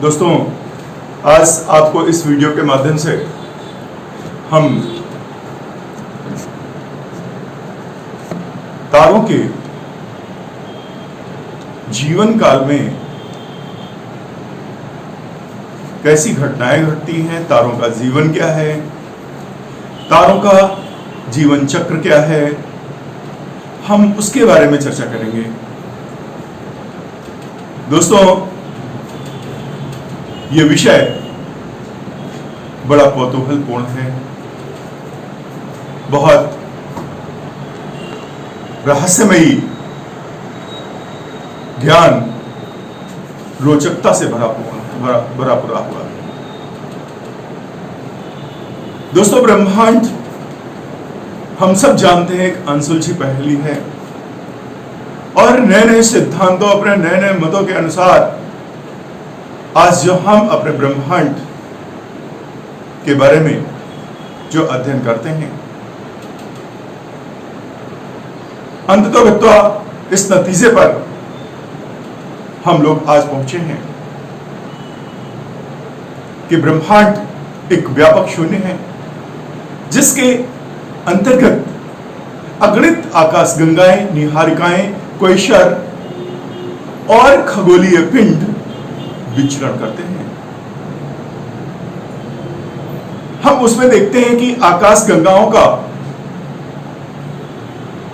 दोस्तों, आज आपको इस वीडियो के माध्यम से हम तारों के जीवन काल में कैसी घटनाएं घटती हैं, तारों का जीवन क्या है, तारों का जीवन चक्र क्या है, हम उसके बारे में चर्चा करेंगे। दोस्तों, ये विषय बड़ा कौतूहलपूर्ण है, बहुत रहस्यमयी, ज्ञान रोचकता से भरा पूरा हुआ है। दोस्तों, ब्रह्मांड हम सब जानते हैं एक अनसुलझी पहेली है, और नए नए सिद्धांतों, अपने नए नए मतों के अनुसार आज जो हम अपने ब्रह्मांड के बारे में जो अध्ययन करते हैं, अंततः इस नतीजे पर हम लोग आज पहुंचे हैं कि ब्रह्मांड एक व्यापक शून्य है, जिसके अंतर्गत अगणित आकाशगंगाएं, निहारिकाएं, क्वेशर और खगोलीय पिंड विचरण करते हैं। हम उसमें देखते हैं कि आकाशगंगाओं का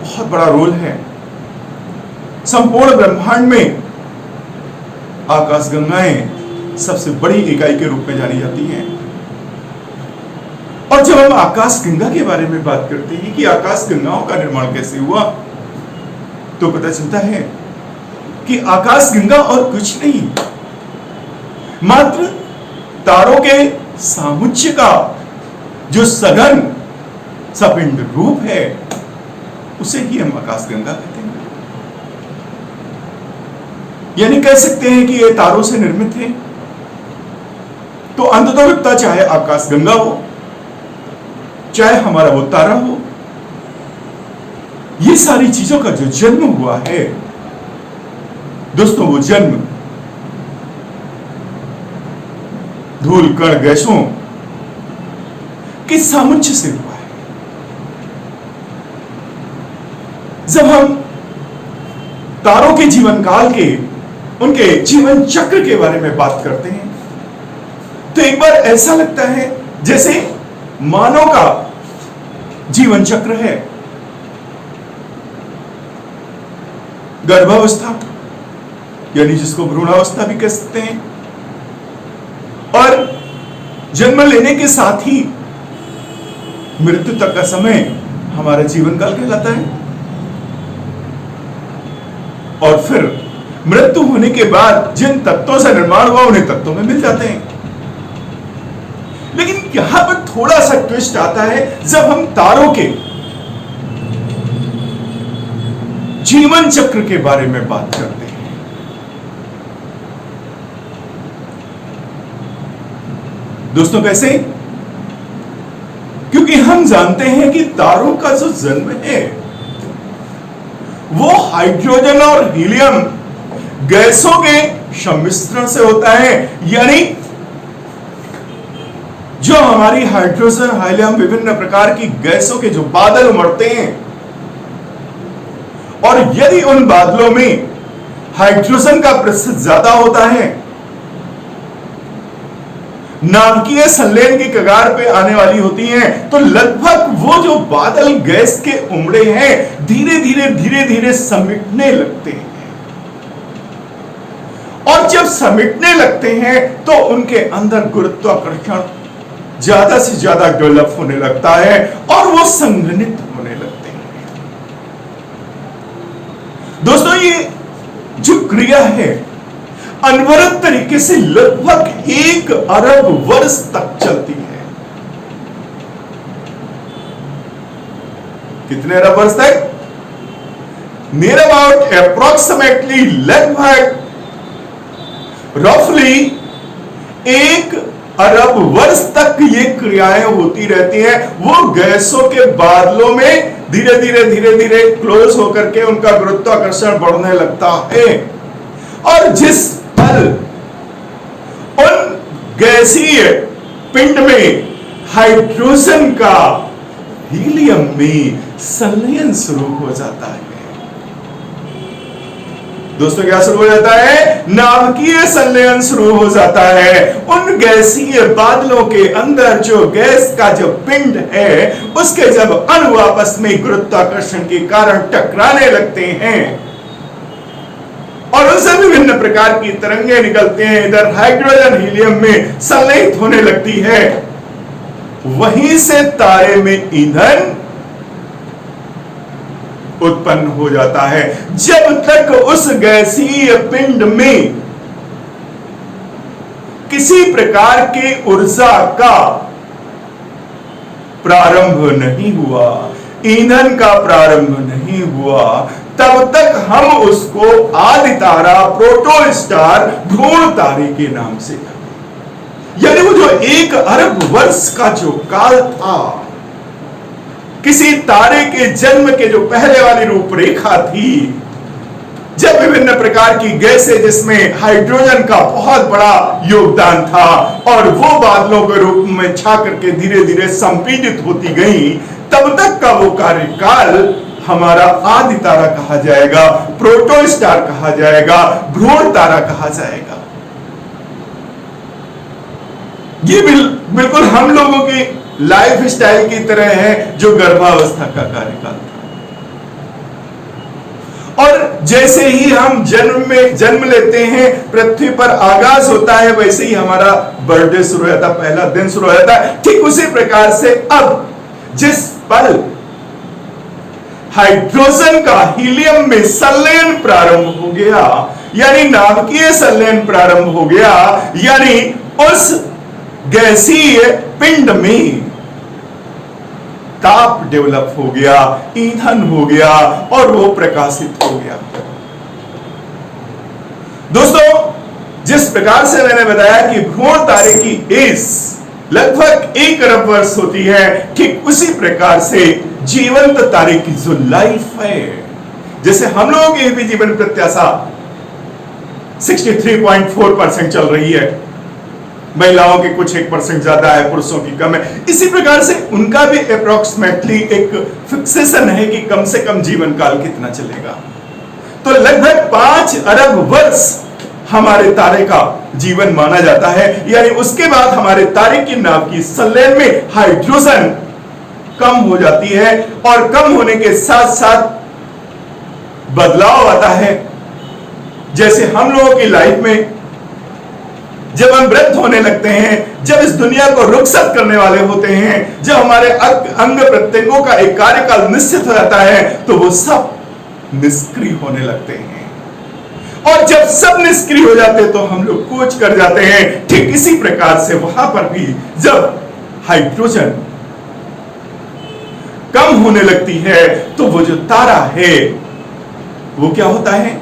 बहुत बड़ा रोल है। संपूर्ण ब्रह्मांड में आकाशगंगाएं सबसे बड़ी इकाई के रूप में जानी जाती हैं। और जब हम आकाशगंगा के बारे में बात करते हैं कि आकाशगंगाओं का निर्माण कैसे हुआ, तो पता चलता है कि आकाशगंगा और कुछ नहीं, मात्र तारों के सामुच्य का जो सघन सपिंड रूप है, उसे ही हम आकाशगंगा कहते हैं। यानी कह सकते हैं कि ये तारों से निर्मित है। तो अंततः चाहे आकाशगंगा हो, चाहे हमारा वो तारा हो, ये सारी चीजों का जो जन्म हुआ है दोस्तों, वो जन्म धूल कण गैसों के सामुच्य से हुआ है। जब हम तारों के जीवन काल के, उनके जीवन चक्र के बारे में बात करते हैं, तो एक बार ऐसा लगता है जैसे मानव का जीवन चक्र है। गर्भावस्था, यानी जिसको भ्रूणावस्था भी कह सकते हैं, और जन्म लेने के साथ ही मृत्यु तक का समय हमारा जीवन काल कहलाता है। और फिर मृत्यु होने के बाद जिन तत्वों से निर्माण हुआ, उन्हें तत्वों में मिल जाते हैं। लेकिन यहां पर थोड़ा सा ट्विस्ट आता है जब हम तारों के जीवन चक्र के बारे में बात करते हैं। दोस्तों, कैसे? क्योंकि हम जानते हैं कि तारों का जो जन्म है वो हाइड्रोजन और हीलियम गैसों के सम्मिश्रण से होता है। यानी जो हमारी हाइड्रोजन, हीलियम, विभिन्न प्रकार की गैसों के जो बादल उमड़ते हैं, और यदि उन बादलों में हाइड्रोजन का प्रतिशत ज्यादा होता है, नाभिकीय संलयन की कगार पे आने वाली होती हैं, तो लगभग वो जो बादल गैस के उमड़े हैं धीरे धीरे धीरे धीरे समिटने लगते हैं। और जब समिटने लगते हैं तो उनके अंदर गुरुत्वाकर्षण ज्यादा से ज्यादा डेवलप होने लगता है और वो संघनित होने लगते हैं। दोस्तों, ये जो क्रिया है अनवरत तरीके से लगभग 1 अरब वर्ष तक चलती है। कितने अरब वर्ष तक? नियर अबाउट अप्रोक्सीमेटली, लगभग रफली 1 अरब वर्ष तक ये क्रियाएं होती रहती हैं। वो गैसों के बादलों में धीरे धीरे धीरे धीरे क्लोज होकर के उनका गुरुत्वाकर्षण बढ़ने लगता है। और जिस पल उन गैसीय पिंड में हाइड्रोजन का हीलियम में संलयन शुरू हो जाता है। दोस्तों क्या शुरू हो जाता है? नाभिकीय संलयन शुरू हो जाता है। उन गैसीय बादलों के अंदर जो गैस का जो पिंड है, उसके जब अणु आपस में गुरुत्वाकर्षण के कारण टकराने लगते हैं और उनसे विभिन्न प्रकार की तरंगे निकलते हैं, इधर हाइड्रोजन हीलियम में संलयित होने लगती है। वहीं से तारे में ईंधन उत्पन्न हो जाता है। जब तक उस गैसीय पिंड में किसी प्रकार की ऊर्जा का प्रारंभ नहीं हुआ, ईंधन का प्रारंभ नहीं हुआ, तब तक हम उसको आदि तारा, प्रोटोस्टार, भ्रूण तारे के नाम से, यानी वो जो 1 अरब वर्ष का जो काल था, किसी तारे के जन्म के जो पहले वाली रूपरेखा थी, जब विभिन्न प्रकार की गैसें जिसमें हाइड्रोजन का बहुत बड़ा योगदान था और वो बादलों के रूप में छा करके धीरे धीरे संपीड़ित होती गई, तब तक का वो कार्यकाल हमारा आदि तारा कहा जाएगा, प्रोटोस्टार कहा जाएगा, भ्रूण तारा कहा जाएगा। ये बिल्कुल हम लोगों की लाइफ स्टाइल की तरह है जो गर्भावस्था का कार्यकाल था। और जैसे ही हम जन्म लेते हैं, पृथ्वी पर आगाज होता है, वैसे ही हमारा बर्थडे शुरू हो जाता है, पहला दिन शुरू हो जाता है। ठीक उसी प्रकार से अब जिस पल हाइड्रोजन का हीलियम में संलयन प्रारंभ हो गया, यानी नाभिकीय संलयन प्रारंभ हो गया, यानी उस गैसीय पिंड में ताप डेवलप हो गया, ईंधन हो गया और वो प्रकाशित हो गया। दोस्तों, जिस प्रकार से मैंने बताया कि भ्रूण तारे की एज लगभग 1 अरब वर्ष होती है, ठीक उसी प्रकार से जीवंत तारे की जो लाइफ है, जैसे हम लोगों की भी जीवन प्रत्याशा 63.4% चल रही है, महिलाओं की कुछ 1% ज्यादा है, पुरुषों की कम है, इसी प्रकार से उनका भी अप्रोक्सीमेटली एक फिक्सेशन है कि कम से कम जीवन काल कितना चलेगा। तो लगभग 5 अरब वर्ष हमारे तारे का जीवन माना जाता है, यानी उसके बाद हमारे तारे की नाभ की संलयन में हाइड्रोजन कम हो जाती है और कम होने के साथ साथ बदलाव आता है। जैसे हम लोगों की लाइफ में जब हम वृद्ध होने लगते हैं, जब इस दुनिया को रुखसत करने वाले होते हैं, जब हमारे अंग प्रत्यंगों का एक कार्यकाल निश्चित हो जाता है, तो वो सब निष्क्रिय होने लगते हैं। और जब सब निष्क्रिय हो जाते हैं तो हम लोग कूच कर जाते हैं। ठीक इसी प्रकार से वहां पर भी जब हाइड्रोजन कम होने लगती है, तो वो जो तारा है वो क्या होता है?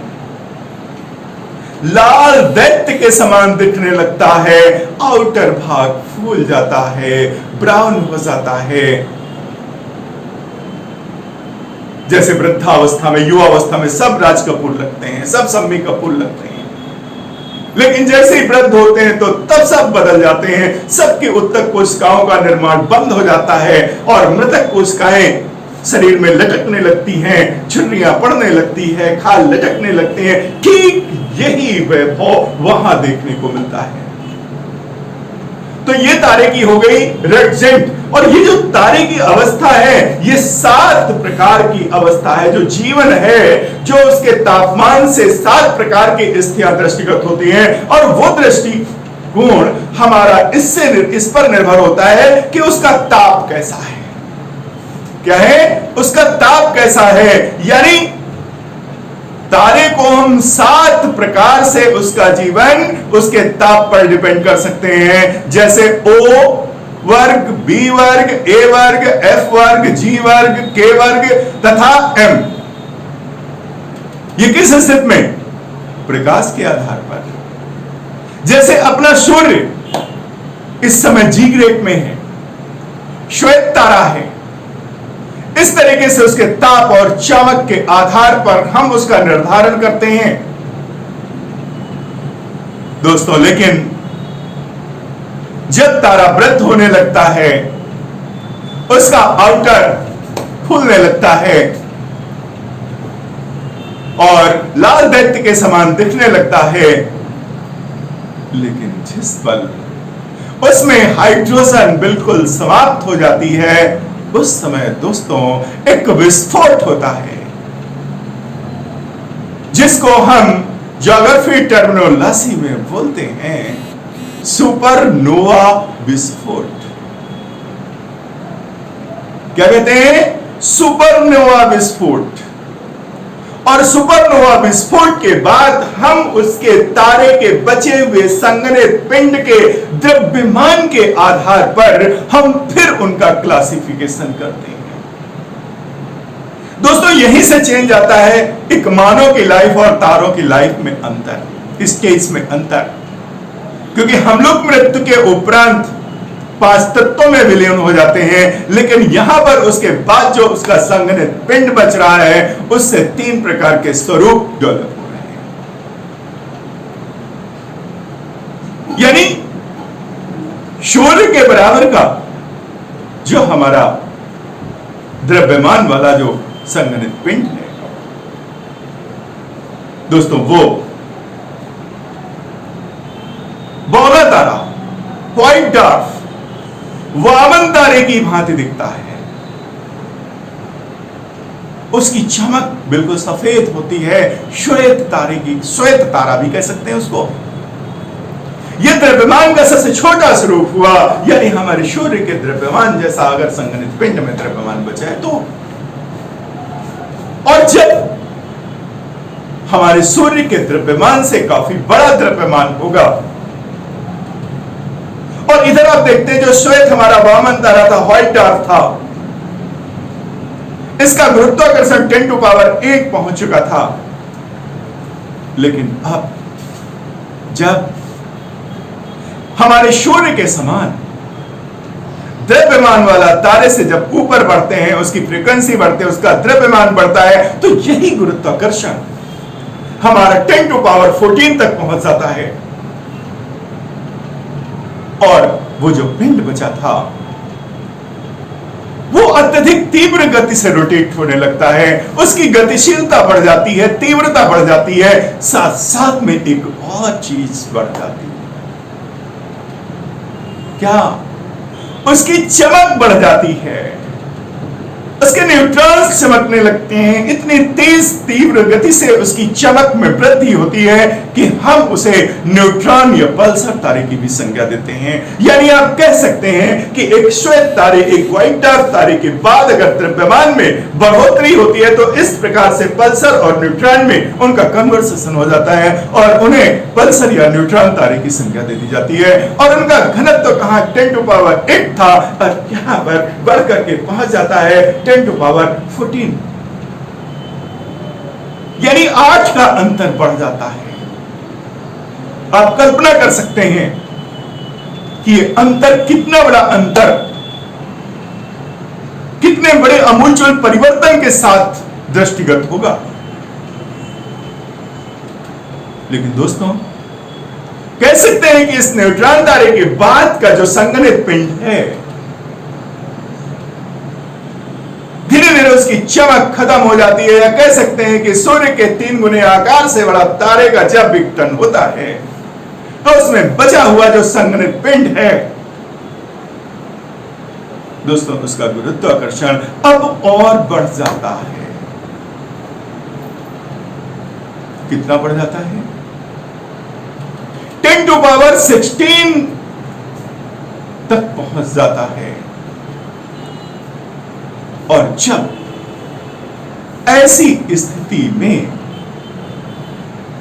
लाल दैत्य के समान दिखने लगता है, आउटर भाग फूल जाता है, ब्राउन हो जाता है। जैसे वृद्धावस्था में, युवावस्था में सब राज कपूर लगते हैं, सब शम्मी कपूर लगते हैं, लेकिन जैसे ही वृद्ध होते हैं तो तब सब बदल जाते हैं, सबकी उत्तक कोशिकाओं का निर्माण बंद हो जाता है और मृतक कोशिकाएं शरीर में लटकने लगती हैं, झुर्रियां पड़ने लगती है, खाल लटकने लगते हैं। ठीक यही वैभव वहां देखने को मिलता है। तो ये तारे की हो गई रेड जेंट। और ये जो तारे की अवस्था है, ये 7 प्रकार की अवस्था है। जो जीवन है, जो उसके तापमान से 7 प्रकार की स्थितियां दृष्टिगत होती हैं, और वो दृष्टिकोण हमारा इस पर निर्भर होता है कि उसका ताप कैसा है। क्या है? उसका ताप कैसा है। यानी तारे को हम 7 प्रकार से उसका जीवन उसके ताप पर डिपेंड कर सकते हैं। जैसे O वर्ग, B वर्ग, A वर्ग, F वर्ग, G वर्ग, K वर्ग तथा M। ये किस स्थिति में? प्रकाश के आधार पर। जैसे अपना सूर्य इस समय G ग्रेड में है, श्वेत तारा है, इस तरीके से उसके ताप और चमक के आधार पर हम उसका निर्धारण करते हैं दोस्तों। लेकिन जब तारा वृद्ध होने लगता है, उसका आउटर खुलने लगता है और लाल दैत्य के समान दिखने लगता है, लेकिन जिस पल उसमें हाइड्रोजन बिल्कुल समाप्त हो जाती है, उस समय दोस्तों एक विस्फोट होता है, जिसको हम ज्योग्राफी टर्मिनोलॉजी में बोलते हैं सुपरनोवा विस्फोट। क्या कहते हैं? सुपरनोवा विस्फोट। और सुपरनोवा विस्फोट के बाद हम उसके तारे के बचे हुए संघनित पिंड के द्रव्यमान के आधार पर हम फिर उनका क्लासिफिकेशन करते हैं। दोस्तों यहीं से चेंज आता है एक मानव की लाइफ और तारों की लाइफ में अंतर, स्टेज में अंतर। क्योंकि हम लोग मृत्यु के उपरांत 5 तत्वों में विलीन हो जाते हैं, लेकिन यहां पर उसके बाद जो उसका संघनित पिंड बच रहा है, उससे 3 प्रकार के स्वरूप डेवलप हो रहे हैं। यानी सूर्य के बराबर का जो हमारा द्रव्यमान वाला जो संघनित पिंड है दोस्तों, वो बौना तारा, व्हाइट डॉर्फ, वामन तारे की भांति दिखता है। उसकी चमक बिल्कुल सफेद होती है, श्वेत तारे की, श्वेत तारा भी कह सकते हैं उसको। यह द्रव्यमान का सबसे छोटा स्वरूप हुआ, यानी हमारे सूर्य के द्रव्यमान जैसा अगर संघनित पिंड में द्रव्यमान बचा है तो। और जब हमारे सूर्य के द्रव्यमान से काफी बड़ा द्रव्यमान होगा, और इधर आप देखते हैं जो श्वेत हमारा वामन तारा था, व्हाइट डॉर्फ था, इसका गुरुत्वाकर्षण 10⁻⁸ पहुंच चुका था। लेकिन अब जब हमारे सूर्य के समान द्रव्यमान वाला तारे से जब ऊपर बढ़ते हैं, उसकी फ्रीक्वेंसी बढ़ते है, उसका द्रव्यमान बढ़ता है, तो यही गुरुत्वाकर्षण हमारा 10⁻14 तक पहुंच जाता है। और वो जो पिंड बचा था वो अत्यधिक तीव्र गति से रोटेट होने लगता है, उसकी गतिशीलता बढ़ जाती है, तीव्रता बढ़ जाती है, साथ साथ में एक और चीज बढ़ जाती है। क्या? उसकी चमक बढ़ जाती है, उसके न्यूट्रॉन्स चमकने लगते हैं। इतनी तेज तीव्र गति से उसकी चमक में वृद्धि होती है कि हम उसे न्यूट्रॉन या पल्सर तारे की भी संज्ञा देते हैं। यानी आप कह सकते हैं कि एक श्वेत तारे, एक व्हाइट डॉर्फ तारे के बाद अगर द्रव्यमान में बढ़ोतरी होती है, तो इस प्रकार से पल्सर और न्यूट्रॉन में उनका कन्वर्सेशन हो जाता है और उन्हें पल्सर या न्यूट्रॉन तारे की संज्ञा दे दी जाती है। और उनका घनत्व तो कहां 10⁸ था और यहां पर बढ़कर के पहुंच जाता है 10⁻14, यानी 8 का अंतर बढ़ जाता है। आप कल्पना कर सकते हैं कि ये अंतर कितना बड़ा अंतर, कितने बड़े आमूलचूल परिवर्तन के साथ दृष्टिगत होगा। लेकिन दोस्तों कह सकते हैं कि इस न्यूट्रॉन तारे के बाद का जो संघनित पिंड है, धीरे धीरे उसकी चमक खत्म हो जाती है। या कह सकते हैं कि सूर्य के 3 गुने आकार से बड़ा तारे का जब विघटन होता है, तो उसमें बचा हुआ जो संघनित पिंड है दोस्तों, उसका गुरुत्वाकर्षण अब और बढ़ जाता है। कितना बढ़ जाता है? 10⁻16 तक पहुंच जाता है। और जब ऐसी स्थिति में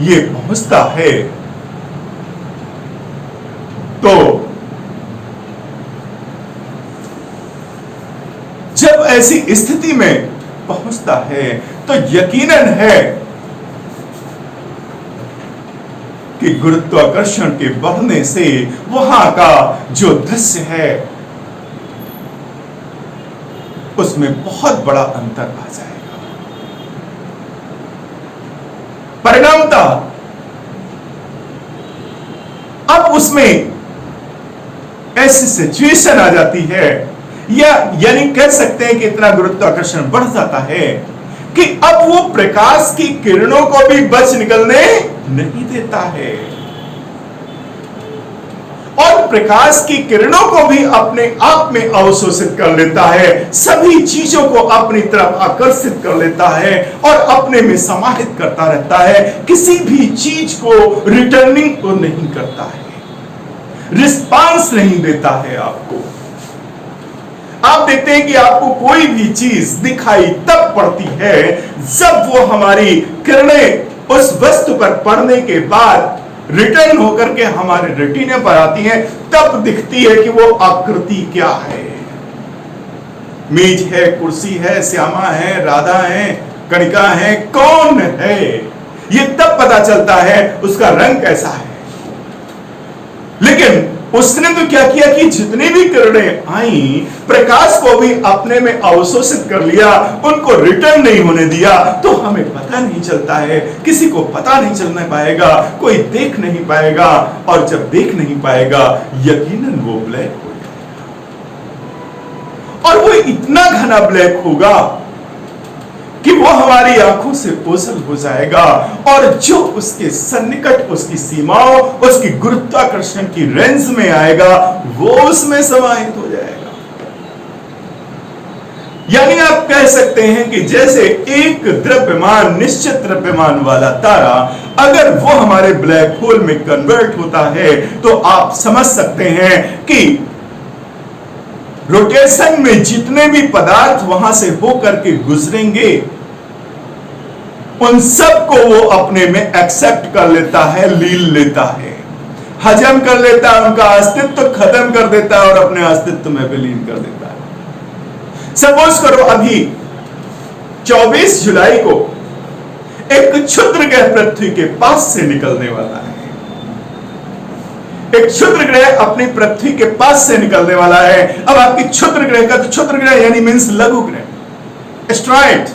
यह पहुंचता है, तो जब ऐसी स्थिति में पहुंचता है तो यकीनन है कि गुरुत्वाकर्षण के बढ़ने से वहां का जो दृश्य है उसमें बहुत बड़ा अंतर आ जाएगा। परिणामतः अब उसमें ऐसी सिचुएशन आ जाती है, या यानी कह सकते हैं कि इतना गुरुत्वाकर्षण बढ़ जाता है कि अब वो प्रकाश की किरणों को भी बच निकलने नहीं देता है और प्रकाश की किरणों को भी अपने आप में अवशोषित कर लेता है, सभी चीजों को अपनी तरफ आकर्षित कर लेता है और अपने में समाहित करता रहता है, किसी भी चीज को रिटर्निंग को नहीं करता है, रिस्पांस नहीं देता है आपको। आप देखते हैं कि आपको कोई भी चीज दिखाई तब पड़ती है जब वो हमारी किरणें उस वस्तु पर पड़ने के बाद रिटर्न होकर के हमारे रेटिना पर आती हैं, तब दिखती है कि वो आकृति क्या है। मेज है, कुर्सी है, श्यामा है, राधा है, कणिका है, कौन है, ये तब पता चलता है उसका रंग कैसा है। लेकिन उसने तो क्या किया कि जितनी भी किरणें आई प्रकाश को भी अपने में अवशोषित कर लिया, उनको रिटर्न नहीं होने दिया, तो हमें पता नहीं चलता है, किसी को पता नहीं चलने पाएगा, कोई देख नहीं पाएगा, और जब देख नहीं पाएगा यकीनन वो ब्लैक हो जाएगा। और वो इतना घना ब्लैक होगा कि वो हमारी आंखों से ओझल हो जाएगा और जो उसके सन्निकट, उसकी सीमाओं, उसकी गुरुत्वाकर्षण की रेंज में आएगा वो उसमें समाहित हो जाएगा। यानी आप कह सकते हैं कि जैसे एक द्रव्यमान, निश्चित द्रव्यमान वाला तारा अगर वो हमारे ब्लैक होल में कन्वर्ट होता है तो आप समझ सकते हैं कि रोटेशन में जितने भी पदार्थ वहां से होकर के गुजरेंगे उन सब को वो अपने में एक्सेप्ट कर लेता है, लील लेता है, हजम कर लेता है, उनका अस्तित्व खत्म कर देता है और अपने अस्तित्व में विलीन कर देता है। सपोज करो अभी 24 जुलाई को एक क्षुद्र ग्रह पृथ्वी के पास से निकलने वाला है। एक क्षुद्र ग्रह अपनी पृथ्वी के पास से निकलने वाला है। अब आपकी क्षुद्र ग्रह का, तो क्षुद्र ग्रह यानी मींस लघु ग्रह, एस्ट्रॉइड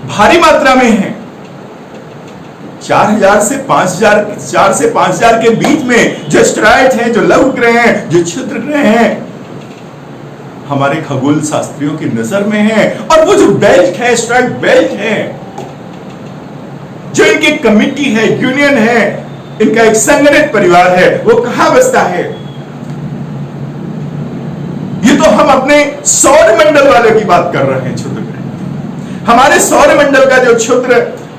भारी मात्रा में है। 4000 से 5000 के बीच में जो एस्ट्रॉइड हैं, जो लघु ग्रह हैं, जो क्षुद्र ग्रह हैं, हमारे खगोल शास्त्रियों की नजर में है। और वो जो बेल्ट है, एस्ट्रॉइड बेल्ट है, जो इनकी कमिटी है, यूनियन है, इनका एक संगठित परिवार है, वो कहां बसता है? ये तो हम अपने सौर मंडल वाले की बात कर रहे हैं। क्षुद्र ग्रह, हमारे सौर मंडल का जो क्षुद्र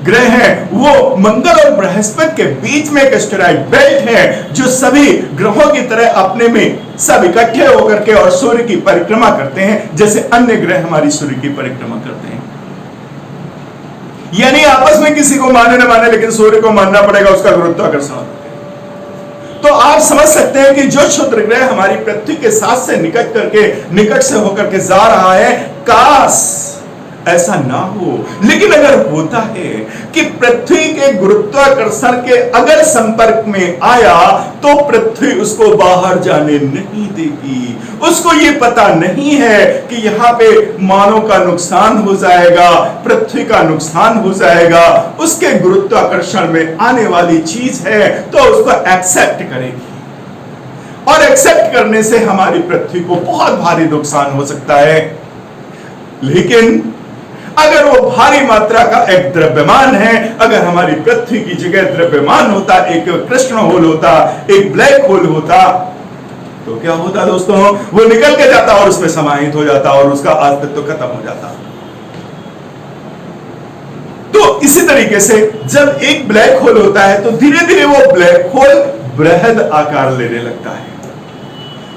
ग्रह है वो मंगल और बृहस्पति के बीच में एक एस्टेरॉइड बेल्ट है, जो सभी ग्रहों की तरह अपने में सब इकट्ठे होकर के और सूर्य की परिक्रमा करते हैं, जैसे अन्य ग्रह हमारी सूर्य की परिक्रमा करते हैं। यानी आपस में किसी को माने न माने, लेकिन सूर्य को मानना पड़ेगा, उसका गुरुत्वाकर्षण। तो आप समझ सकते हैं कि जो क्षुद्र ग्रह हमारी पृथ्वी के साथ से निकट से होकर के जा रहा है, काश ऐसा ना हो। लेकिन अगर होता है कि पृथ्वी के गुरुत्वाकर्षण के अगर संपर्क में आया तो पृथ्वी उसको बाहर जाने नहीं देगी। उसको ये पता नहीं है कि यहाँ पे मानव का नुकसान हो जाएगा, पृथ्वी का नुकसान हो जाएगा, उसके गुरुत्वाकर्षण में आने वाली चीज है तो उसको एक्सेप्ट करेगी। और एक्सेप्ट करने से हमारी पृथ्वी को बहुत भारी नुकसान हो सकता है। लेकिन अगर वो भारी मात्रा का एक द्रव्यमान है, अगर हमारी पृथ्वी की जगह द्रव्यमान होता, एक कृष्ण होल होता, एक ब्लैक होल होता, तो क्या होता दोस्तों? वो निकल के जाता और उसमें समाहित हो जाता और उसका अस्तित्व खत्म हो जाता। तो इसी तरीके से जब एक ब्लैक होल होता है तो धीरे धीरे वो ब्लैक होल बृहद आकार लेने लगता है,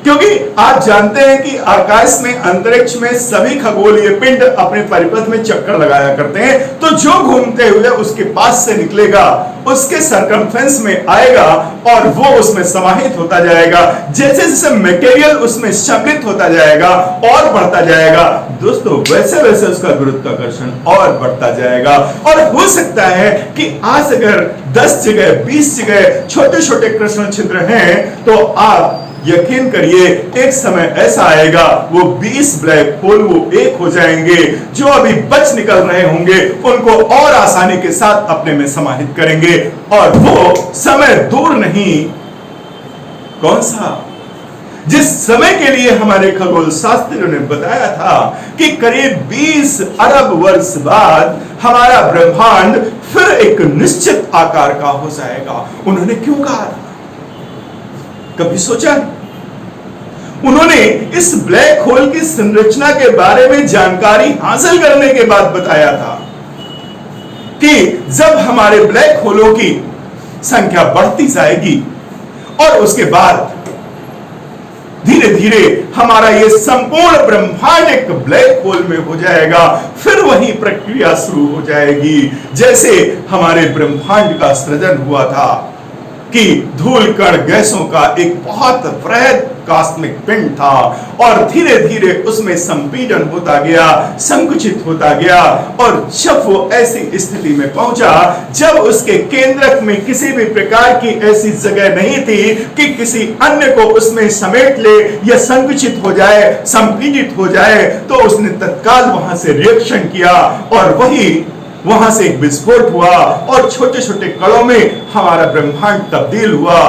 क्योंकि आप जानते हैं कि आकाश में, अंतरिक्ष में सभी खगोलीय पिंड अपने परिपथ में चक्कर लगाया करते हैं। तो जो घूमते हुए उसके पास से निकलेगा उसके सरकमफ्रेंस में आएगा और वो उसमें समाहित होता जाएगा। जैसे जैसे मटेरियल उसमें सम्मिलित होता जाएगा और बढ़ता जाएगा दोस्तों, वैसे वैसे उसका गुरुत्वाकर्षण और बढ़ता जाएगा। और हो सकता है कि आज अगर 10 जगह 20 जगह छोटे छोटे कृष्ण छिद्र हैं तो आप यकीन करिए एक समय ऐसा आएगा वो 20 ब्लैक होल वो एक हो जाएंगे। जो अभी बच निकल रहे होंगे उनको और आसानी के साथ अपने में समाहित करेंगे और वो समय दूर नहीं कौन सा? जिस समय के लिए हमारे खगोल शास्त्रियों ने बताया था कि करीब 20 अरब वर्ष बाद हमारा ब्रह्मांड फिर एक निश्चित आकार का हो जाएगा। उन्होंने क्यों कहा था? कभी सोचा? उन्होंने इस ब्लैक होल की संरचना के बारे में जानकारी हासिल करने के बाद बताया था कि जब हमारे ब्लैक होलों की संख्या बढ़ती जाएगी और उसके बाद धीरे धीरे हमारा ये संपूर्ण ब्रह्मांड एक ब्लैक होल में हो जाएगा, फिर वही प्रक्रिया शुरू हो जाएगी जैसे हमारे ब्रह्मांड का सृजन हुआ था कि धूल कण गैसों का एक बहुत वृहद कॉस्मिक पिंड था और धीरे धीरे उसमें संपीड़न होता गया, संकुचित होता गया और जब वो ऐसी स्थिति में पहुंचा जब उसके केंद्रक में किसी भी प्रकार की ऐसी जगह नहीं थी कि किसी अन्य को उसमें समेट ले या संकुचित हो जाए, संपीड़ित हो जाए, तो उसने तत्काल वहां से रिएक्शन किया और वहां से एक विस्फोट हुआ और छोटे छोटे कणों में हमारा ब्रह्मांड तब्दील हुआ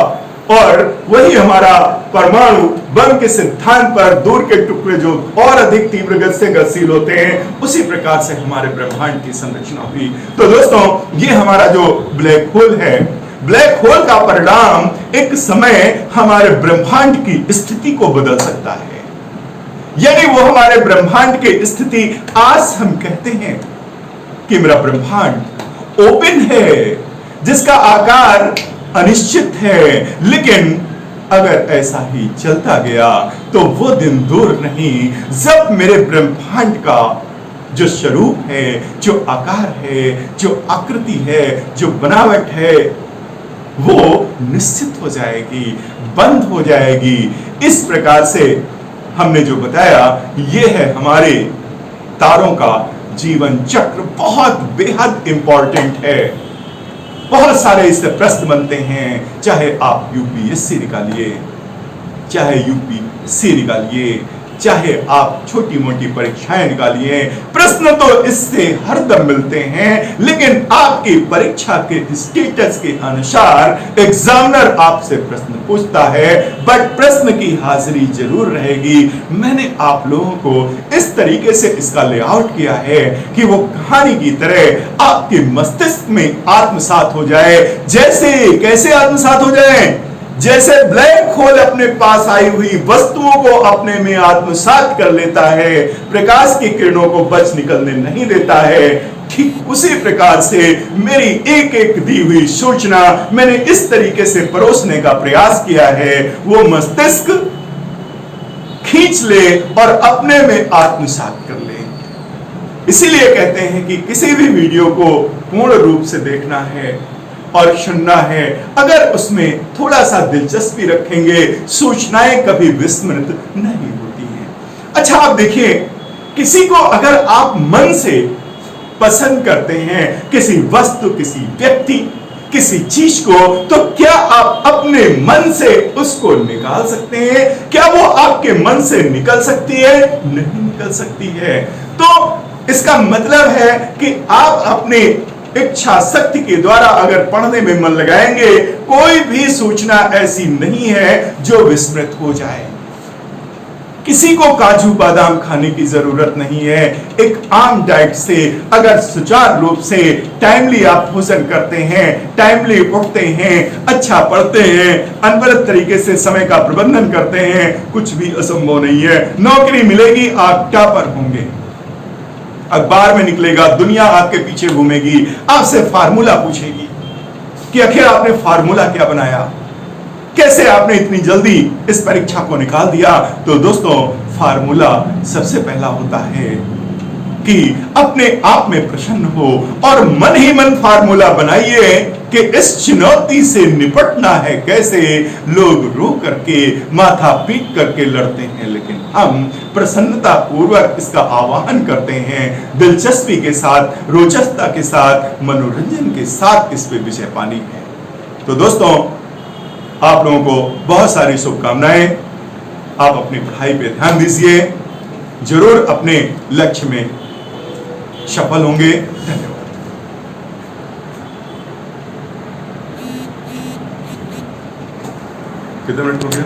और वही हमारा परमाणु बम के सिद्धांत पर दूर के टुकड़े जो और अधिक तीव्र गति से गतिशील होते हैं, उसी प्रकार से हमारे ब्रह्मांड की संरचना हुई। तो दोस्तों, ये हमारा जो ब्लैक होल है, ब्लैक होल का परिणाम एक समय हमारे ब्रह्मांड की स्थिति को बदल सकता है। यानी वो हमारे ब्रह्मांड की स्थिति, आज हम कहते हैं कि मेरा ब्रह्मांड ओपन है जिसका आकार अनिश्चित है, लेकिन अगर ऐसा ही चलता गया तो वो दिन दूर नहीं जब मेरे ब्रह्मांड का जो स्वरूप है, जो आकार है, जो आकृति है, जो बनावट है, वो निश्चित हो जाएगी, बंद हो जाएगी। इस प्रकार से हमने जो बताया, ये है हमारे तारों का जीवन चक्र, बहुत बेहद इंपॉर्टेंट है। बहुत सारे इससे प्रश्न बनते हैं, चाहे आप यूपीएससी निकालिए, चाहे यूपीसी निकालिए, चाहे आप छोटी मोटी परीक्षाएं निकालिए, प्रश्न तो इससे हरदम मिलते हैं, लेकिन आपकी परीक्षा के स्टेटस के अनुसार एग्जामिनर आपसे प्रश्न पूछता है, बट प्रश्न की हाजिरी जरूर रहेगी। मैंने आप लोगों को इस तरीके से इसका लेआउट किया है कि वो कहानी की तरह आपके मस्तिष्क में आत्मसात हो जाए। कैसे आत्मसात हो जाए? जैसे ब्लैक होल अपने पास आई हुई वस्तुओं को अपने में आत्मसात कर लेता है, प्रकाश की किरणों को बच निकलने नहीं देता है, ठीक उसी प्रकार से मेरी एक एक दी हुई सूचना मैंने इस तरीके से परोसने का प्रयास किया है, वो मस्तिष्क खींच ले और अपने में आत्मसात कर ले। इसीलिए कहते हैं कि किसी भी वीडियो को पूर्ण रूप से देखना है और सुनना है, अगर उसमें थोड़ा सा दिलचस्पी रखेंगे, सूचनाएं कभी विस्मृत नहीं होती हैं। अच्छा, आप देखिए, किसी को अगर आप मन से पसंद करते हैं, किसी वस्तु, किसी व्यक्ति, किसी चीज को, तो क्या आप अपने मन से उसको निकाल सकते हैं? क्या वो आपके मन से निकल सकती है? नहीं निकल सकती है। तो इसका मतलब है कि आप अपने इच्छा शक्ति के द्वारा अगर पढ़ने में मन लगाएंगे, कोई भी सूचना ऐसी नहीं है जो विस्मृत हो जाए। किसी को काजू बादाम खाने की जरूरत नहीं है। एक आम डाइट से अगर सुचारू रूप से टाइमली आप भोजन करते हैं, टाइमली उठते हैं, अच्छा पढ़ते हैं, अनवरत तरीके से समय का प्रबंधन करते हैं, कुछ भी असंभव नहीं है। नौकरी मिलेगी, आप क्या पर होंगे, अखबार में निकलेगा, दुनिया आपके पीछे घूमेगी, आपसे फार्मूला पूछेगी कि आखिर आपने फार्मूला क्या बनाया, कैसे आपने इतनी जल्दी इस परीक्षा को निकाल दिया। तो दोस्तों, फार्मूला सबसे पहला होता है कि अपने आप में प्रसन्न हो और मन ही मन फार्मूला बनाइए कि इस चुनौती से निपटना है कैसे। लोग रो करके, माथा पीट करके लड़ते हैं, लेकिन हम प्रसन्नता पूर्वक इसका आवाहन करते हैं, दिलचस्पी के साथ, रोचकता के साथ, मनोरंजन के साथ इस पे विजय पानी है। तो दोस्तों, आप लोगों को बहुत सारी शुभकामनाएं। आप अपनी पढ़ाई पे ध्यान दीजिए, जरूर अपने लक्ष्य में सफल होंगे। धन्यवाद। कितना मिनट हो गया?